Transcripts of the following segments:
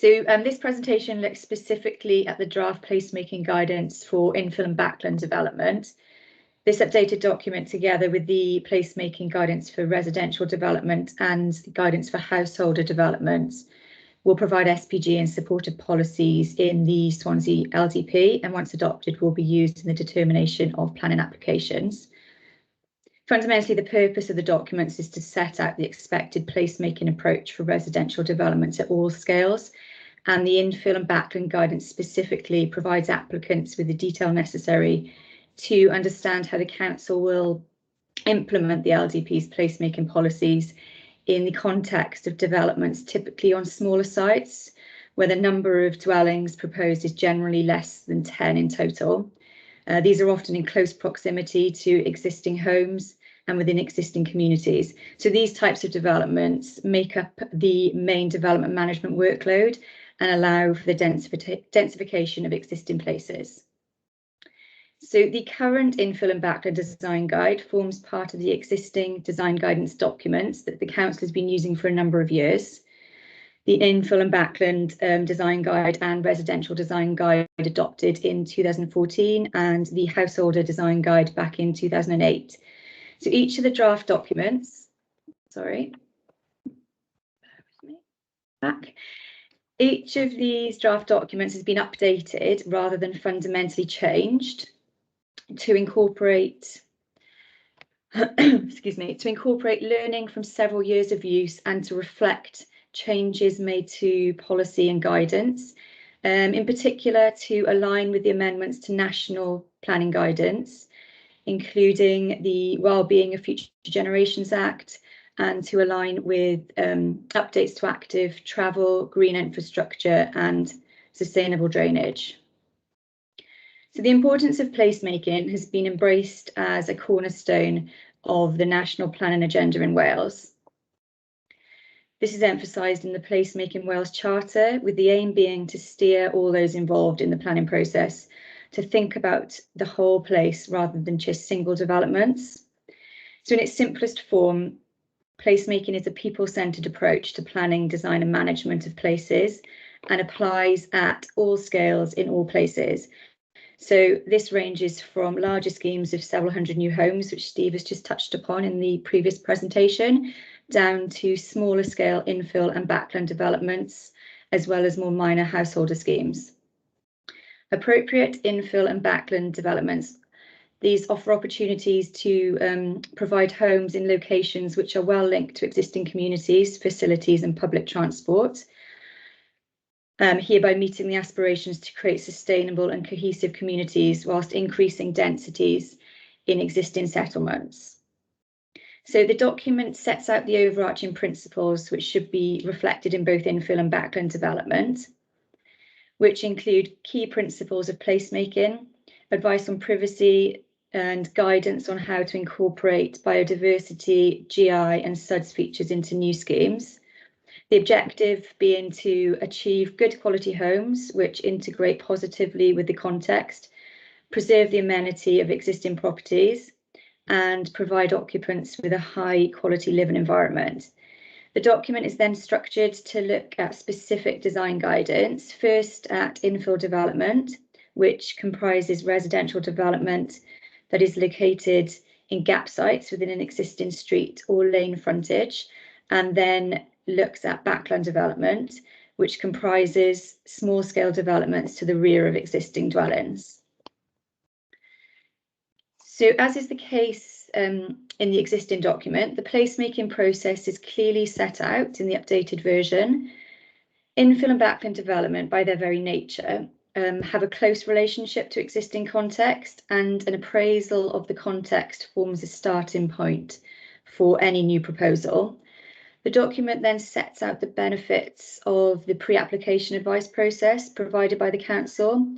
So this presentation looks specifically at the draft placemaking guidance for infill and backland development. This updated document, together with the placemaking guidance for residential development and the guidance for householder developments, will provide SPG and supported policies in the Swansea LDP, and once adopted will be used in the determination of planning applications. Fundamentally, the purpose of the documents is to set out the expected placemaking approach for residential developments at all scales, and the infill and backland guidance specifically provides applicants with the detail necessary to understand how the council will implement the LDP's placemaking policies in the context of developments typically on smaller sites, where the number of dwellings proposed is generally less than 10 in total. These are often in close proximity to existing homes and within existing communities. So these types of developments make up the main development management workload and allow for the densification of existing places. So the current infill and backland design guide forms part of the existing design guidance documents that the council has been using for a number of years. The infill and backland design guide and residential design guide adopted in 2014, and the householder design guide back in 2008. So each of the draft documents, each of these draft documents has been updated rather than fundamentally changed to incorporate to incorporate learning from several years of use and to reflect changes made to policy and guidance, in particular to align with the amendments to national planning guidance, including the Wellbeing of Future Generations Act, and to align with updates to active travel, green infrastructure and sustainable drainage. So the importance of placemaking has been embraced as a cornerstone of the national planning agenda in Wales. This is emphasised in the Placemaking Wales Charter, with the aim being to steer all those involved in the planning process to think about the whole place rather than just single developments. So in its simplest form, placemaking is a people-centred approach to planning, design and management of places, and applies at all scales in all places. So this ranges from larger schemes of several hundred new homes, which Steve has just touched upon in the previous presentation, down to smaller scale infill and backland developments, as well as more minor householder schemes. Appropriate infill and backland developments, these offer opportunities to provide homes in locations which are well linked to existing communities, facilities and public transport, hereby meeting the aspirations to create sustainable and cohesive communities whilst increasing densities in existing settlements. So the document sets out the overarching principles which should be reflected in both infill and backland development, which include key principles of placemaking, advice on privacy and guidance on how to incorporate biodiversity, GI and SUDS features into new schemes. The objective being to achieve good quality homes which integrate positively with the context, preserve the amenity of existing properties, and provide occupants with a high quality living environment. The document is then structured to look at specific design guidance, first at infill development, which comprises residential development that is located in gap sites within an existing street or lane frontage, and then looks at backland development, which comprises small-scale developments to the rear of existing dwellings. So, as is the case in the existing document, the placemaking process is clearly set out in the updated version. Infill and backland development, by their very nature, have a close relationship to existing context, and an appraisal of the context forms a starting point for any new proposal. The document then sets out the benefits of the pre-application advice process provided by the council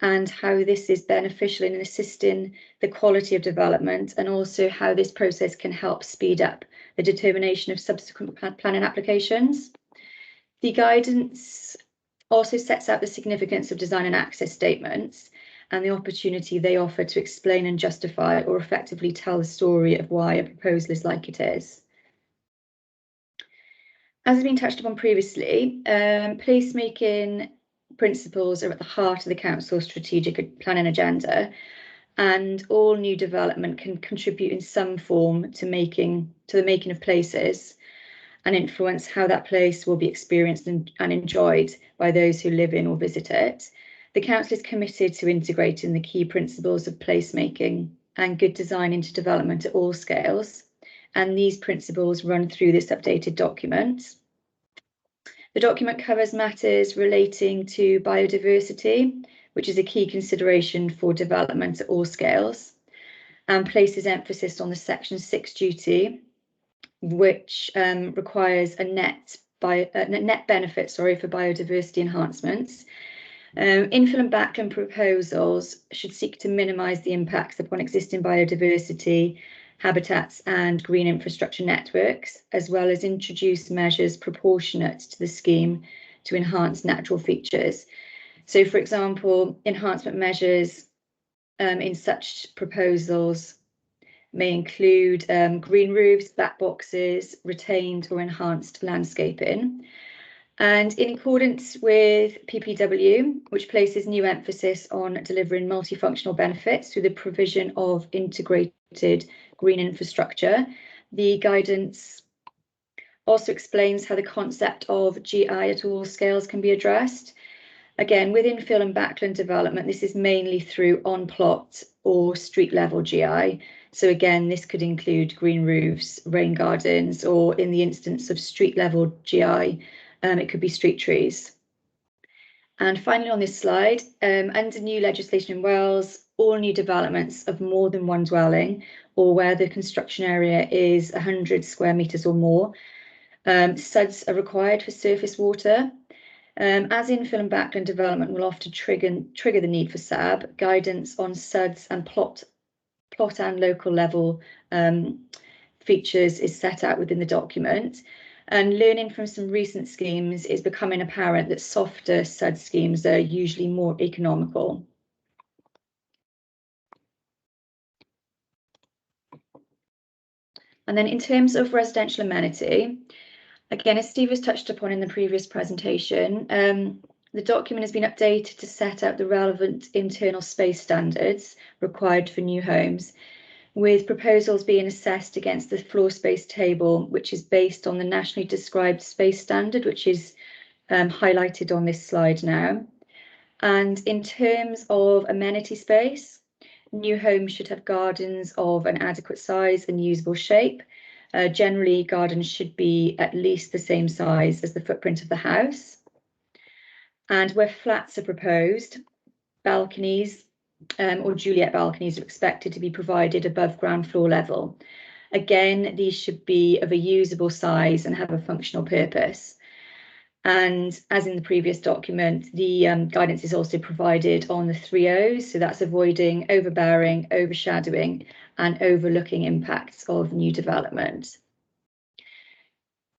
and how this is beneficial in assisting the quality of development, and also how this process can help speed up the determination of subsequent planning applications. The guidance also sets out the significance of design and access statements and the opportunity they offer to explain and justify or effectively tell the story of why a proposal is like it is. As has been touched upon previously, placemaking principles are at the heart of the Council's strategic planning agenda, and all new development can contribute in some form to the making of places and influence how that place will be experienced and enjoyed by those who live in or visit it. The Council is committed to integrating the key principles of placemaking and good design into development at all scales, and these principles run through this updated document. The document covers matters relating to biodiversity, which is a key consideration for development at all scales, and places emphasis on the Section 6 duty, which requires a net benefit for biodiversity enhancements. Infill and Backland proposals should seek to minimise the impacts upon existing biodiversity, habitats and green infrastructure networks, as well as introduce measures proportionate to the scheme to enhance natural features. So, for example, enhancement measures in such proposals may include green roofs, black boxes, retained or enhanced landscaping. And in accordance with PPW, which places new emphasis on delivering multifunctional benefits through the provision of integrated green infrastructure, the guidance also explains how the concept of GI at all scales can be addressed. Again, with infill and backland development, this is mainly through on-plot or street level GI. So again, this could include green roofs, rain gardens, or in the instance of street level GI, it could be street trees. And finally on this slide, under new legislation in Wales, all new developments of more than one dwelling or where the construction area is 100 square metres or more, SUDs are required for surface water. As infill and backland development will often trigger the need for SAB, guidance on SUDs and plot and local level features is set out within the document. And learning from some recent schemes is becoming apparent that softer SUD schemes are usually more economical. And then in terms of residential amenity, again, as Steve has touched upon in the previous presentation, the document has been updated to set out the relevant internal space standards required for new homes, with proposals being assessed against the floor space table, which is based on the nationally described space standard, which is highlighted on this slide now. And in terms of amenity space, new homes should have gardens of an adequate size and usable shape. Generally, gardens should be at least the same size as the footprint of the house. And where flats are proposed, balconies or Juliet balconies are expected to be provided above ground floor level. Again, these should be of a usable size and have a functional purpose. And as in the previous document, the guidance is also provided on the 3 O's. So that's avoiding overbearing, overshadowing, and overlooking impacts of new development.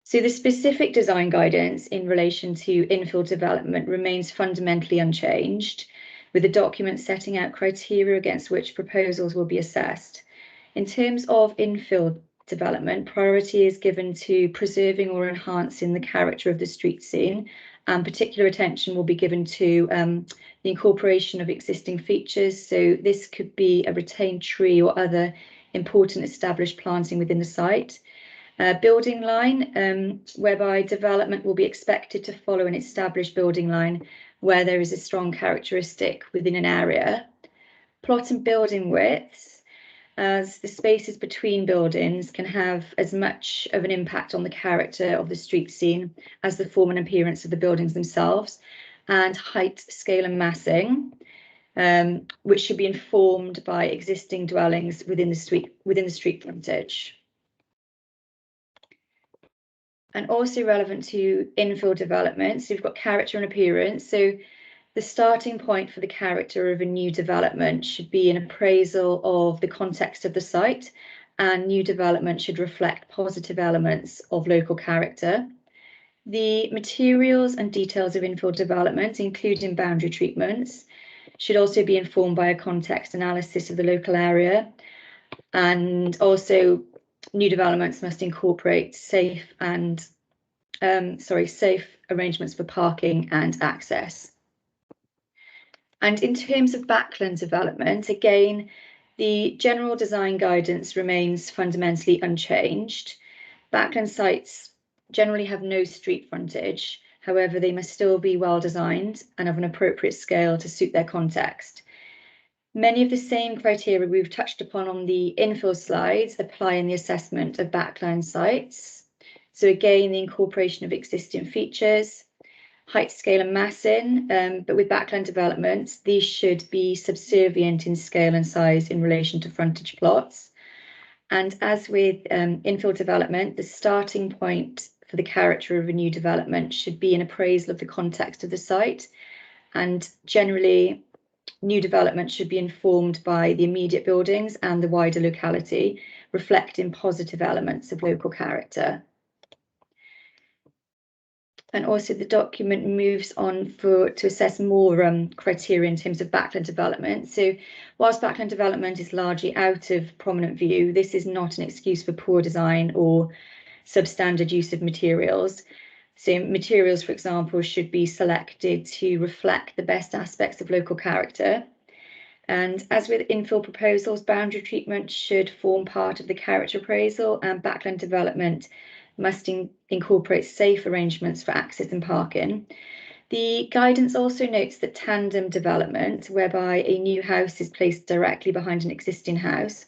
So the specific design guidance in relation to infill development remains fundamentally unchanged, with the document setting out criteria against which proposals will be assessed. In terms of infill development, priority is given to preserving or enhancing the character of the street scene, and particular attention will be given to the incorporation of existing features. So this could be a retained tree or other important established planting within the site. Building line, whereby development will be expected to follow an established building line where there is a strong characteristic within an area. Plot and building widths, as the spaces between buildings can have as much of an impact on the character of the street scene as the form and appearance of the buildings themselves. And height, scale and massing, which should be informed by existing dwellings within the street frontage. And also relevant to infill development, so we've got character and appearance. So the starting point for the character of a new development should be an appraisal of the context of the site, and new development should reflect positive elements of local character. The materials and details of infill development, including boundary treatments, should also be informed by a context analysis of the local area. And also new developments must incorporate safe and safe arrangements for parking and access. And in terms of Backland development, again, the general design guidance remains fundamentally unchanged. Backland sites generally have no street frontage. However, they must still be well designed and of an appropriate scale to suit their context. Many of the same criteria we've touched upon on the infill slides apply in the assessment of Backland sites. So again, the incorporation of existing features, height, scale and massing, but with Backland development, these should be subservient in scale and size in relation to frontage plots. And as with infill development, the starting point for the character of a new development should be an appraisal of the context of the site. And generally, new development should be informed by the immediate buildings and the wider locality, reflecting positive elements of local character. And also the document moves on to assess more criteria in terms of Backland development. So whilst Backland development is largely out of prominent view, this is not an excuse for poor design or substandard use of materials. So materials, for example, should be selected to reflect the best aspects of local character. And as with infill proposals, boundary treatment should form part of the character appraisal, and Backland development must incorporate safe arrangements for access and parking. The guidance also notes that tandem development, whereby a new house is placed directly behind an existing house,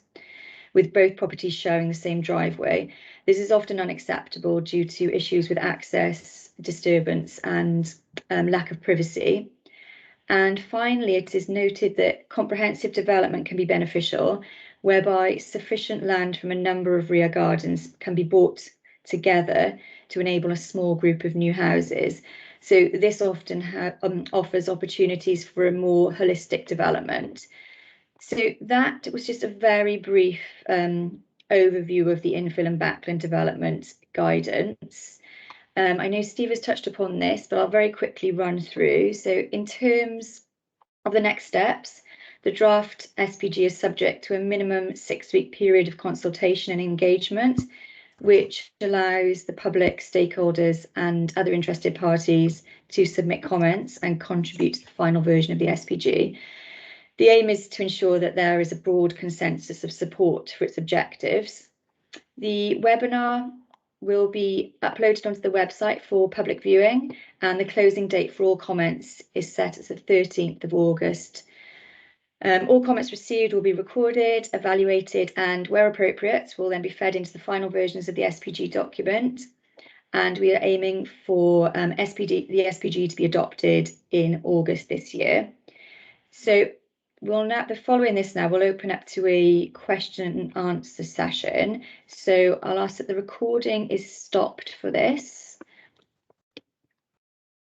with both properties sharing the same driveway. This is often unacceptable due to issues with access, disturbance, and lack of privacy. And finally, it is noted that comprehensive development can be beneficial, whereby sufficient land from a number of rear gardens can be bought together to enable a small group of new houses. So this often offers opportunities for a more holistic development. So that was just a very brief overview of the infill and Backland development guidance. I know Steve has touched upon this, but I'll very quickly run through. So in terms of the next steps, the draft SPG is subject to a minimum 6-week period of consultation and engagement, which allows the public, stakeholders and other interested parties to submit comments and contribute to the final version of the SPG. The aim is to ensure that there is a broad consensus of support for its objectives. The webinar will be uploaded onto the website for public viewing, and the closing date for all comments is set as the 13th of August. All comments received will be recorded, evaluated, and where appropriate, will then be fed into the final versions of the SPG document. And we are aiming for the SPG to be adopted in August this year. So following this now, we'll open up to a question and answer session. So I'll ask that the recording is stopped for this.